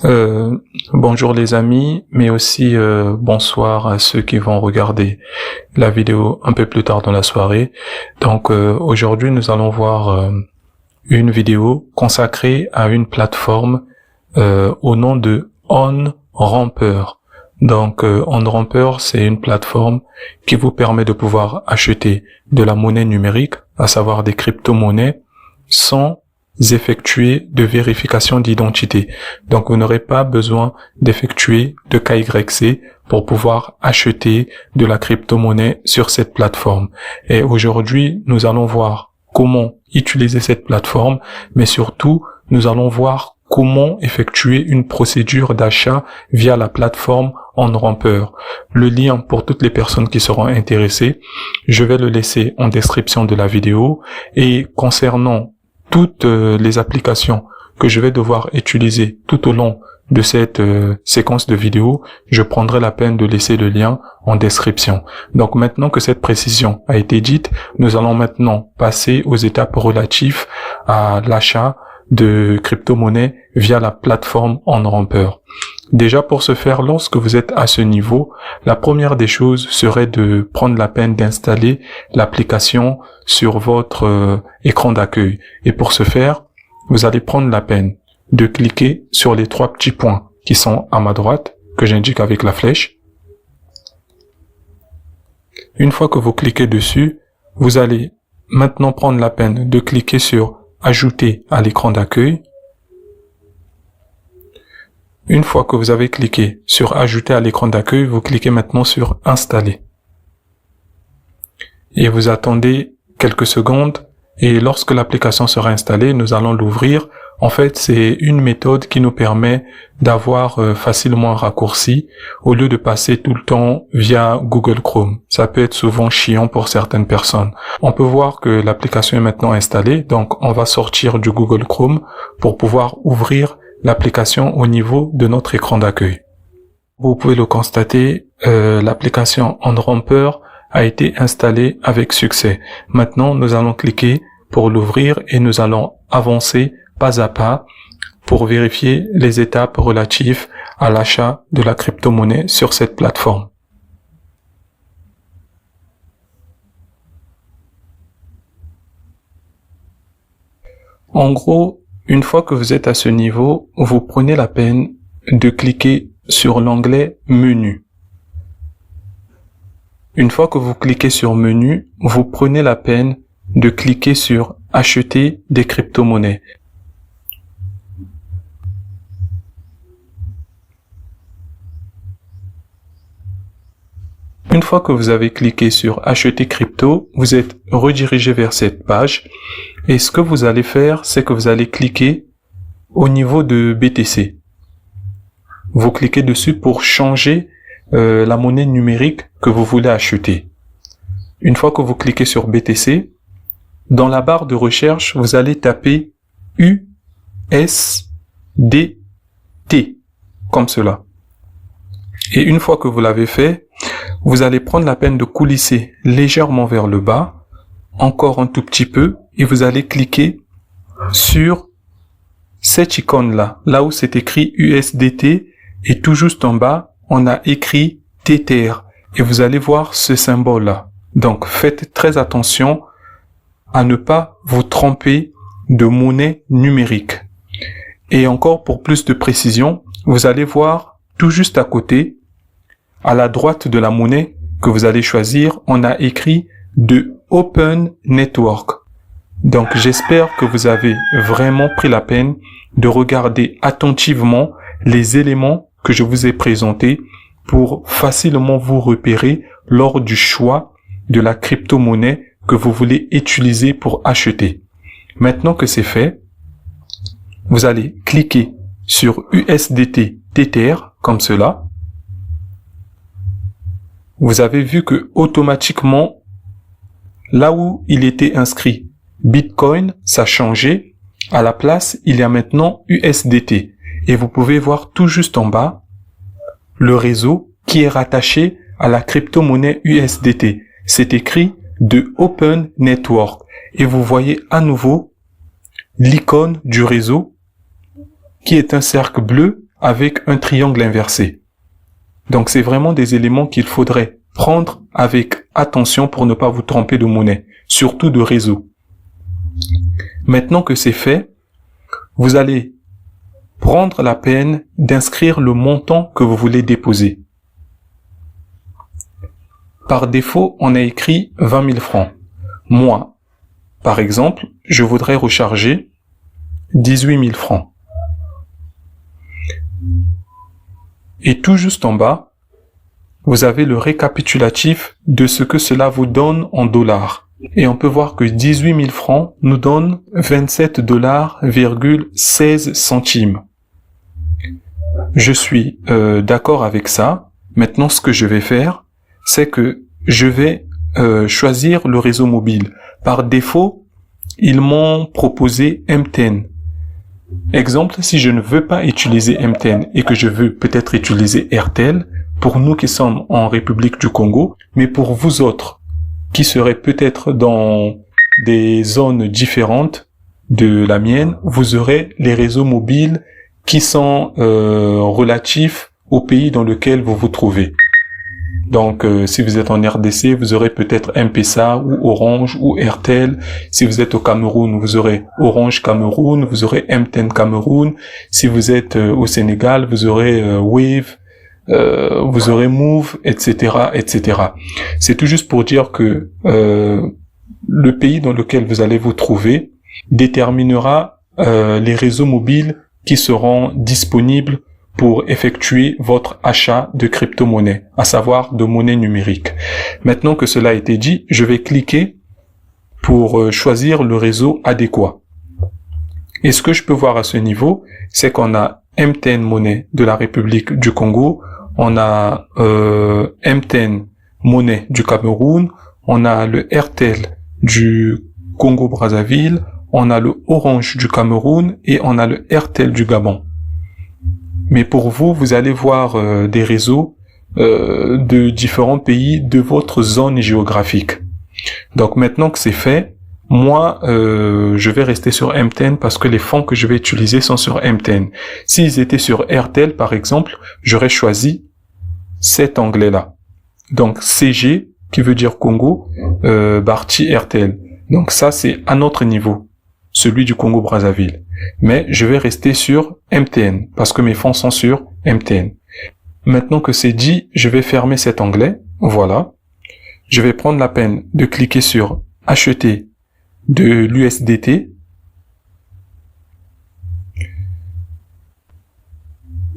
Bonjour les amis, mais aussi bonsoir à ceux qui vont regarder la vidéo un peu plus tard dans la soirée. Donc aujourd'hui nous allons voir une vidéo consacrée à une plateforme au nom de OnRamper. Donc OnRamper, c'est une plateforme qui vous permet de pouvoir acheter de la monnaie numérique, à savoir des crypto-monnaies, sans effectuer de vérification d'identité. Donc vous n'aurez pas besoin d'effectuer de KYC pour pouvoir acheter de la crypto-monnaie sur cette plateforme. Et aujourd'hui, nous allons voir comment utiliser cette plateforme, mais surtout, nous allons voir comment effectuer une procédure d'achat via la plateforme OnRamper. Le lien pour toutes les personnes qui seront intéressées, je vais le laisser en description de la vidéo. Et concernant toutes les applications que je vais devoir utiliser tout au long de cette séquence de vidéos, je prendrai la peine de laisser le lien en description. Donc maintenant que cette précision a été dite, nous allons maintenant passer aux étapes relatives à l'achat de crypto-monnaies via la plateforme OnRamper. Déjà pour ce faire, lorsque vous êtes à ce niveau, la première des choses serait de prendre la peine d'installer l'application sur votre écran d'accueil. Et pour ce faire, vous allez prendre la peine de cliquer sur les trois petits points qui sont à ma droite, que j'indique avec la flèche. Une fois que vous cliquez dessus, vous allez maintenant prendre la peine de cliquer sur Ajouter à l'écran d'accueil. Une fois que vous avez cliqué sur Ajouter à l'écran d'accueil, vous cliquez maintenant sur Installer. Et vous attendez quelques secondes et lorsque l'application sera installée, nous allons l'ouvrir. En fait, c'est une méthode qui nous permet d'avoir facilement un raccourci au lieu de passer tout le temps via Google Chrome. Ça peut être souvent chiant pour certaines personnes. On peut voir que l'application est maintenant installée, donc on va sortir du Google Chrome pour pouvoir ouvrir l'application au niveau de notre écran d'accueil. Vous pouvez le constater, l'application OnRamper a été installée avec succès. Maintenant, nous allons cliquer pour l'ouvrir et nous allons avancer pas à pas pour vérifier les étapes relatives à l'achat de la crypto-monnaie sur cette plateforme. En gros, une fois que vous êtes à ce niveau, vous prenez la peine de cliquer sur l'onglet Menu. Une fois que vous cliquez sur Menu, vous prenez la peine de cliquer sur Acheter des crypto-monnaies. Une fois que vous avez cliqué sur Acheter crypto, vous êtes redirigé vers cette page et ce que vous allez faire, c'est que vous allez cliquer au niveau de BTC. Vous cliquez dessus pour changer la monnaie numérique que vous voulez acheter. Une fois que vous cliquez sur BTC, dans la barre de recherche, vous allez taper USDT, comme cela. Et une fois que vous l'avez fait, vous allez prendre la peine de coulisser légèrement vers le bas, encore un tout petit peu, et vous allez cliquer sur cette icône-là, là où c'est écrit USDT, et tout juste en bas, on a écrit Tether, et vous allez voir ce symbole-là. Donc faites très attention à ne pas vous tromper de monnaie numérique. Et encore pour plus de précision, vous allez voir tout juste à côté, à la droite de la monnaie que vous allez choisir, on a écrit de Open Network. Donc j'espère que vous avez vraiment pris la peine de regarder attentivement les éléments que je vous ai présentés pour facilement vous repérer lors du choix de la crypto-monnaie que vous voulez utiliser pour acheter. Maintenant que c'est fait, vous allez cliquer sur USDT Tether comme cela. Vous avez vu que automatiquement, là où il était inscrit Bitcoin, ça a changé. À la place, il y a maintenant USDT. Et vous pouvez voir tout juste en bas le réseau qui est rattaché à la crypto-monnaie USDT. C'est écrit de Open Network. Et vous voyez à nouveau l'icône du réseau qui est un cercle bleu avec un triangle inversé. Donc c'est vraiment des éléments qu'il faudrait prendre avec attention pour ne pas vous tromper de monnaie, surtout de réseau. Maintenant que c'est fait, vous allez prendre la peine d'inscrire le montant que vous voulez déposer. Par défaut, on a écrit 20 000 francs. Moi, par exemple, je voudrais recharger 18 000 francs. Et tout juste en bas, vous avez le récapitulatif de ce que cela vous donne en dollars. Et on peut voir que 18 000 francs nous donne 27,16 $. Je suis d'accord avec ça. Maintenant, ce que je vais faire, c'est que je vais choisir le réseau mobile. Par défaut, ils m'ont proposé MTN. Exemple, si je ne veux pas utiliser MTN et que je veux peut-être utiliser Airtel, pour nous qui sommes en République du Congo, mais pour vous autres qui seraient peut-être dans des zones différentes de la mienne, vous aurez les réseaux mobiles qui sont relatifs au pays dans lequel vous vous trouvez. Donc, si vous êtes en RDC, vous aurez peut-être M-Pesa ou Orange ou Airtel. Si vous êtes au Cameroun, vous aurez Orange Cameroun, vous aurez MTN Cameroun. Si vous êtes au Sénégal, vous aurez Wave, vous aurez Move, etc., etc. C'est tout juste pour dire que le pays dans lequel vous allez vous trouver déterminera les réseaux mobiles qui seront disponibles pour effectuer votre achat de crypto-monnaie, à savoir de monnaie numérique. Maintenant que cela a été dit, je vais cliquer pour choisir le réseau adéquat. Et ce que je peux voir à ce niveau, c'est qu'on a MTN Monnaie de la République du Congo, on a MTN Monnaie du Cameroun, on a le Airtel du Congo-Brazzaville, on a le Orange du Cameroun et on a le Airtel du Gabon. Mais pour vous, vous allez voir des réseaux de différents pays de votre zone géographique. Donc maintenant que c'est fait, moi, je vais rester sur MTN parce que les fonds que je vais utiliser sont sur MTN. S'ils étaient sur Airtel, par exemple, j'aurais choisi cet onglet-là. Donc CG, qui veut dire Congo, Barti Airtel. Donc ça, c'est à notre niveau, celui du Congo-Brazzaville. Mais je vais rester sur MTN parce que mes fonds sont sur MTN. Maintenant que c'est dit, je vais fermer cet onglet. Voilà. Je vais prendre la peine de cliquer sur acheter de l'USDT.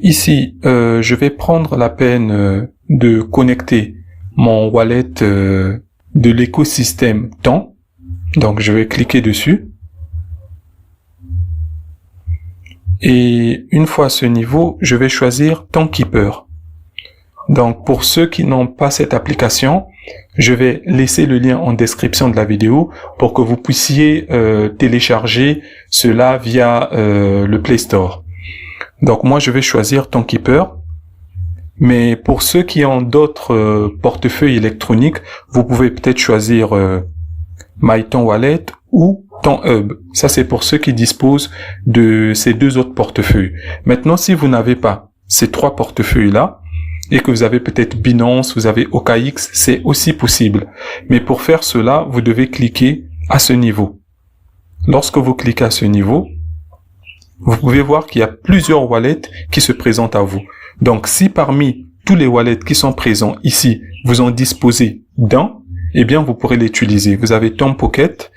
Ici, je vais prendre la peine de connecter mon wallet de l'écosystème temps. Donc, je vais cliquer dessus. Et une fois à ce niveau, je vais choisir Timekeeper. Donc, pour ceux qui n'ont pas cette application, je vais laisser le lien en description de la vidéo pour que vous puissiez télécharger cela via le Play Store. Donc, moi, je vais choisir Timekeeper. Mais pour ceux qui ont d'autres portefeuilles électroniques, vous pouvez peut-être choisir MyTonWallet ou TonHub. Ça, c'est pour ceux qui disposent de ces deux autres portefeuilles. Maintenant, si vous n'avez pas ces trois portefeuilles-là, et que vous avez peut-être Binance, vous avez OKX, c'est aussi possible. Mais pour faire cela, vous devez cliquer à ce niveau. Lorsque vous cliquez à ce niveau, vous pouvez voir qu'il y a plusieurs wallets qui se présentent à vous. Donc, si parmi tous les wallets qui sont présents ici, vous en disposez d'un, eh bien, vous pourrez l'utiliser. Vous avez TomPocket,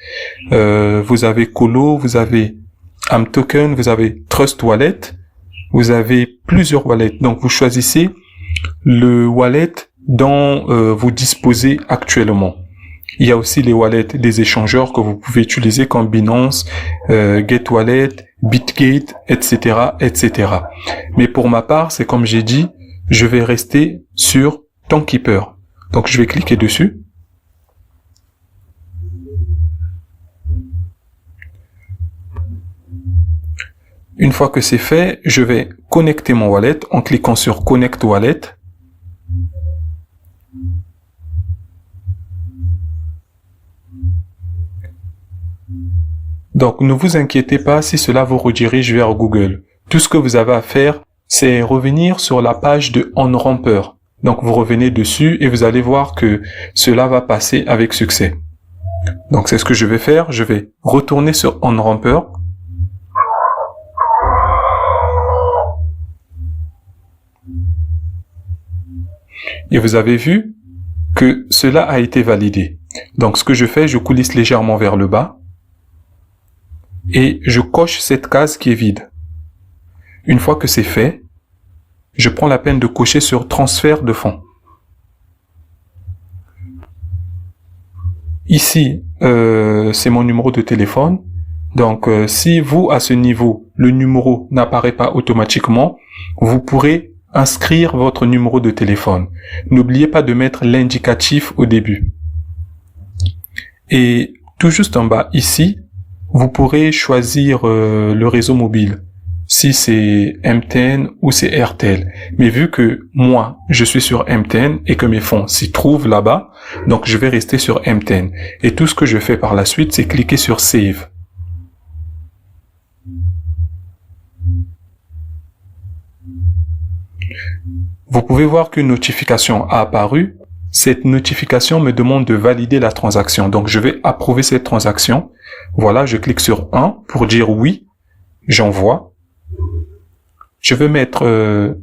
vous avez Colo, vous avez AmToken, vous avez Trust Wallet, vous avez plusieurs wallets. Donc, vous choisissez le wallet dont vous disposez actuellement. Il y a aussi les wallets des échangeurs que vous pouvez utiliser comme Binance, GetWallet, Bitgate, etc., etc. Mais pour ma part, c'est comme j'ai dit, je vais rester sur Timekeeper. Donc, je vais cliquer dessus. Une fois que c'est fait, je vais connecter mon wallet en cliquant sur Connect Wallet. Donc, ne vous inquiétez pas si cela vous redirige vers Google. Tout ce que vous avez à faire, c'est revenir sur la page de OnRamper. Donc vous revenez dessus et vous allez voir que cela va passer avec succès. Donc c'est ce que je vais faire, je vais retourner sur OnRamper. Et vous avez vu que cela a été validé. Donc ce que je fais, je coulisse légèrement vers le bas et je coche cette case qui est vide. Une fois que c'est fait, je prends la peine de cocher sur transfert de fonds. Ici, c'est mon numéro de téléphone. Donc si vous, à ce niveau, le numéro n'apparaît pas automatiquement, vous pourrez inscrire votre numéro de téléphone. N'oubliez pas de mettre l'indicatif au début. Et tout juste en bas ici, vous pourrez choisir le réseau mobile, si c'est MTN ou c'est RTL. Mais vu que moi, je suis sur MTN et que mes fonds s'y trouvent là-bas, donc je vais rester sur MTN. Et tout ce que je fais par la suite, c'est cliquer sur Save. Vous pouvez voir qu'une notification a apparu. Cette notification me demande de valider la transaction. Donc, je vais approuver cette transaction. Voilà, je clique sur 1 pour dire oui. J'envoie. Je vais mettre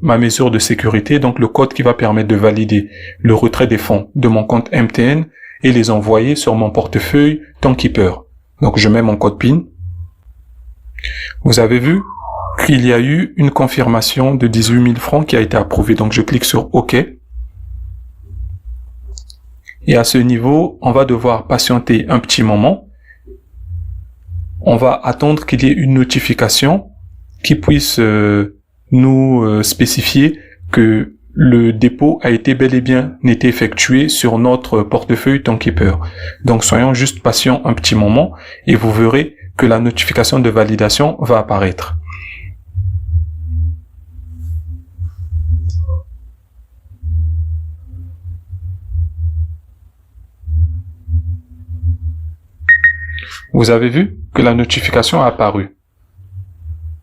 ma mesure de sécurité, donc le code qui va permettre de valider le retrait des fonds de mon compte MTN et les envoyer sur mon portefeuille Timekeeper. Donc, je mets mon code PIN. Vous avez vu qu'il y a eu une confirmation de 18 000 francs qui a été approuvée. Donc, je clique sur OK. Et à ce niveau, on va devoir patienter un petit moment. On va attendre qu'il y ait une notification qui puisse nous spécifier que le dépôt a été bel et bien effectué sur notre portefeuille Timekeeper. Donc, soyons juste patients un petit moment et vous verrez que la notification de validation va apparaître. Vous avez vu que la notification a apparu.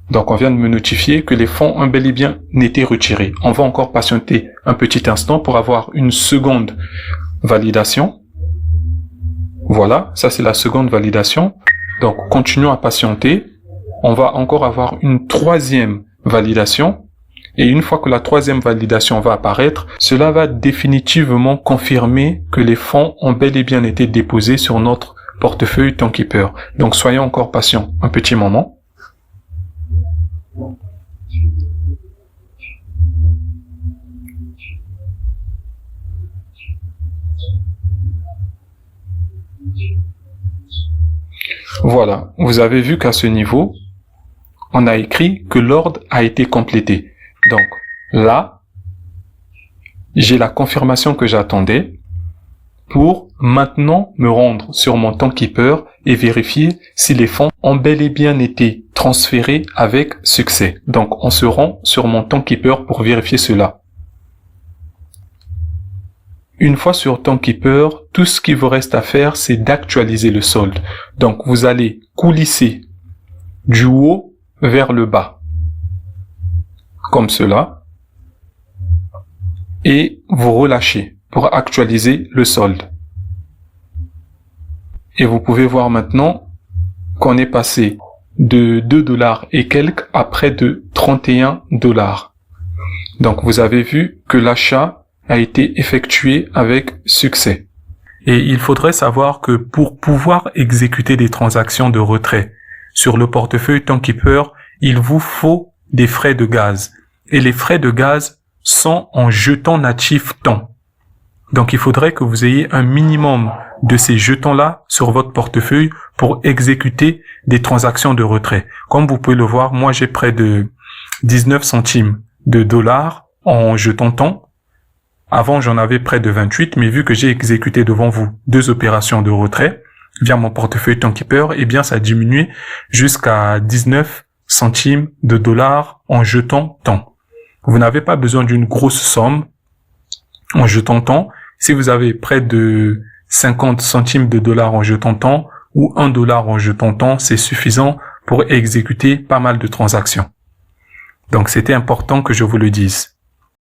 Donc, on vient de me notifier que les fonds ont bel et bien été retirés. On va encore patienter un petit instant pour avoir une seconde validation. Voilà, ça c'est la seconde validation. Donc, continuons à patienter. On va encore avoir une troisième validation. Et une fois que la troisième validation va apparaître, cela va définitivement confirmer que les fonds ont bel et bien été déposés sur notre portefeuille Timekeeper. Donc, soyons encore patients un petit moment. Voilà, vous avez vu qu'à ce niveau, on a écrit que l'ordre a été complété. Donc, là, j'ai la confirmation que j'attendais pour maintenant me rendre sur mon Timekeeper et vérifier si les fonds ont bel et bien été transférés avec succès. Donc, on se rend sur mon Timekeeper pour vérifier cela. Une fois sur Timekeeper, tout ce qu'il vous reste à faire, c'est d'actualiser le solde. Donc, vous allez coulisser du haut vers le bas, comme cela, et vous relâchez pour actualiser le solde. Et vous pouvez voir maintenant qu'on est passé de 2 $ et quelques à près de 31 $. Donc, vous avez vu que l'achat a été effectué avec succès. Et il faudrait savoir que pour pouvoir exécuter des transactions de retrait sur le portefeuille Timekeeper, il vous faut des frais de gaz. Et les frais de gaz sont en jetons natifs temps. Donc, il faudrait que vous ayez un minimum de ces jetons-là sur votre portefeuille pour exécuter des transactions de retrait. Comme vous pouvez le voir, moi, j'ai près de 19 centimes de dollars en jetons temps. Avant, j'en avais près de 28, mais vu que j'ai exécuté devant vous 2 opérations de retrait via mon portefeuille Timekeeper, eh bien, ça a diminué jusqu'à 19 centimes de dollars en jetons temps. Vous n'avez pas besoin d'une grosse somme en jetons temps. Si vous avez près de 50 centimes de dollars en jetons temps ou 1 $ en jetons temps, c'est suffisant pour exécuter pas mal de transactions. Donc c'était important que je vous le dise.